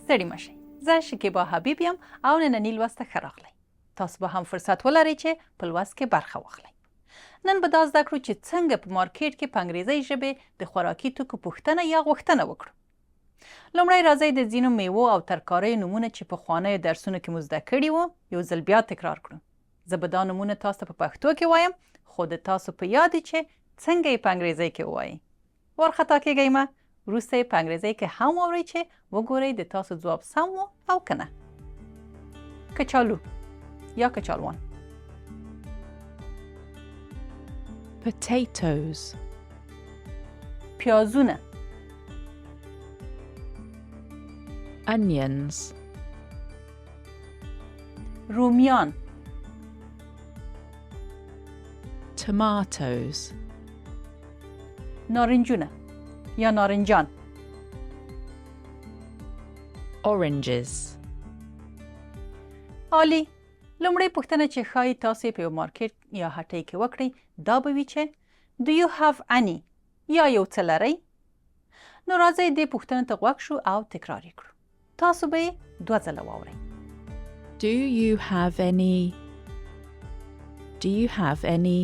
ستړي مشئ. زه شکیبا حبیب یم او ننني لوست ته ښه راغلی. تاسو به هم فرصت ولرئ چې په لوست کې برخه واخلئ. نن به دا زده کړو چې څنګه په مارکیټ کې په انګریزي ژبې د خوراکي توکو پوښتنه یا غوښتنه وکړو. لومړی راځئ د ځینو میوو او ترکاریو نومونه چې په پخوانیو درسونو کې مو زده کړي وو یو ځل بیا تکرار کړو. زه به دا نومونه تاسو ته په پښتو کې وایم خو د تاسو په یاد چې څنګه یې په انګریزي کې ووایئ. وارخطا کیږئ مه. وروسته یې په انګریزي کې هم واورئ چې وګورئ د تاسو ځواب سم و او که نه. کچالو یا کچالوان. Potatoes. پیازونه. Onions. رومیان. Tomatoes. نارنجونه یا نارنجان. Oranges. عالی. لومړی پوښتنه چې ښایي تاسو یې په یو مارکیټ یا هټۍ کې وکړئ دا به وي چې Do you have any یا یو څه لرئ؟ نو راځئ دې پوښتنې ته غوږ شو او تکرار یې کړو. تاسو به یې 2 ځله واورئ. Do you have any? Do you have any?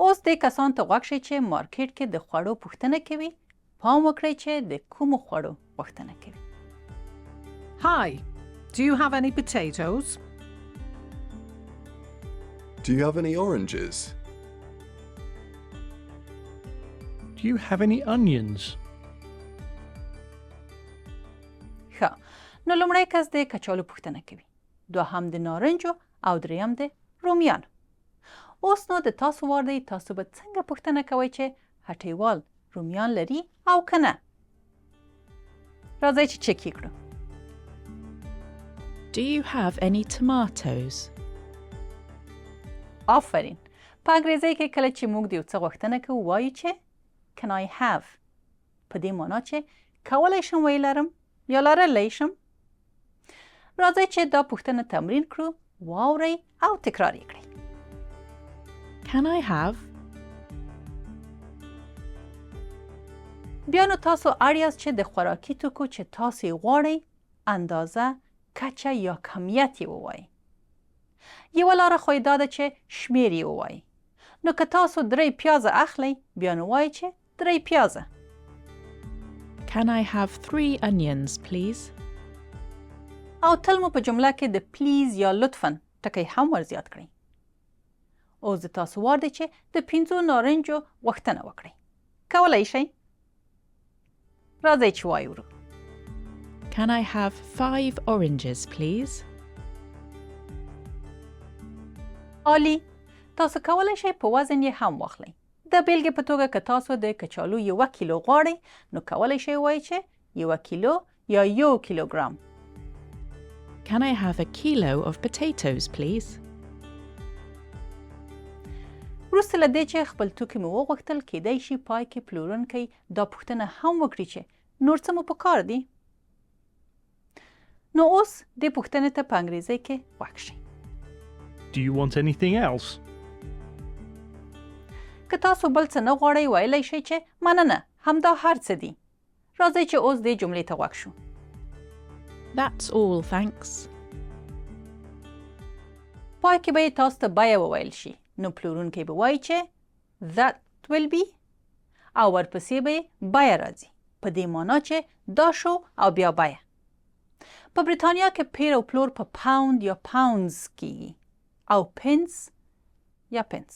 اوس دې کسان ته غوږ شئ چې مارکیټ کې د خوړو پوښتنه کوي. پام وکړئ چې د کومو خوړو پوښتنه کوي. Hi, do you have any potatoes? Do you have any oranges? Do you have any onions? ښه. نو لومړی کس د کچالو پوښتنه کوي. دوهم د نارنجو او دریم د رومیانو. اوس نو د تاسو وار دی تاسو به څنګه پوښتنه کوئ چې هټیوال رومیان لري او که نه. راځئ چې چک یې کړو. Do you have any tomatoes? آفرین. په انګریزي کې کله چې موږ د یو څه غوښتنه کوو وایو چې Can I have؟ په دې معنا چې کولی شم ویې لرم یا لرلی شم. راځئ چې دا پوښتنه تمرین کړو. واورئ او تکرار یې کړئ. Can I have? بیا نو تاسو اړ یاست چې د خوراکي توکو چې تاسو یې غواړئ اندازه، کچه یا کمیت یې ووایئ. یوه لاره خو یې دا ده چې شمیر یې ووایئ. نو که تاسو 3 پیازه اخلئ بیا نو وایئ چې 3 پیازه. Can I have 3 onions, please? او تل مو په جمله کې د پلیز یا لطفاً ټکی هم ورزیات کړئ. اوس د تاسو وار دی چې د 5 نارنجو غوښتنه وکړئ. کولی شئ؟ راځئ چې وایو. Can I have 5 oranges, please? عالی. تاسو کولی شئ په وزن یې هم واخلئ. د بیلګې په توګه که تاسو د کچالو 1 کیلو غواړئ نو کولی شئ ووایئ چې 1 کیلو یا 1 کیلوګرام. Can I have a kilo of potatoes, please? وروسته له دې چې خپل توکي مو وغوښتل کیدای شي پای کې پلورونکی دا پوښتنه هم وکړي چې نور څه مو پکار دي. نو اوس دې پوښتنې ته په انګریزي کې غوږ شئ. Do you want anything else? که تاسو بل څه نه غواړئ ویلی شئ چې مننه همدا هر څه دي. راځئ چې اوس دې جملې ته غوږ شو. That's all, thanks. پای کې به یې تاسو ته بیه وویل شي. نو پلورونکی به وایي چې That will be او ورپسې به یې بیه راځي. په دې معنا چې دا شو او بیا بیه. په بریتانیا کې پیر او پلور په پاوند یا پاوندز کیږي او پنس یا پنس.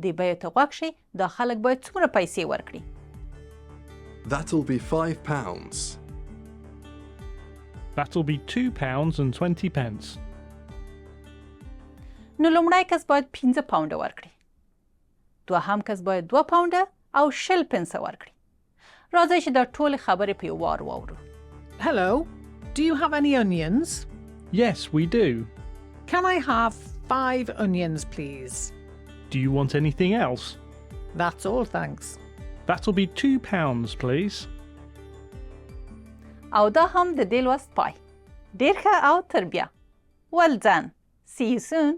دې بیې ته غوږ شئ. دا خلک باید څومره پیسې ورکړي. That'll be £5. That'll be £2.20. نو لومړی کس باید 15 پاونډه ورکړي. دوهم کس باید 2 پاونډه او 20 پنسه ورکړي. راځئ چې دا ټولې خبرې په یو وار واورو. Hello, do you have any onions? Yes, we do. Can I have 5 onions, please? Do you want anything else? That's all, thanks. That'll be £2, please. او دا هم د دې لوست پای. ډېر ښه او تر بیا. Well done. See you soon.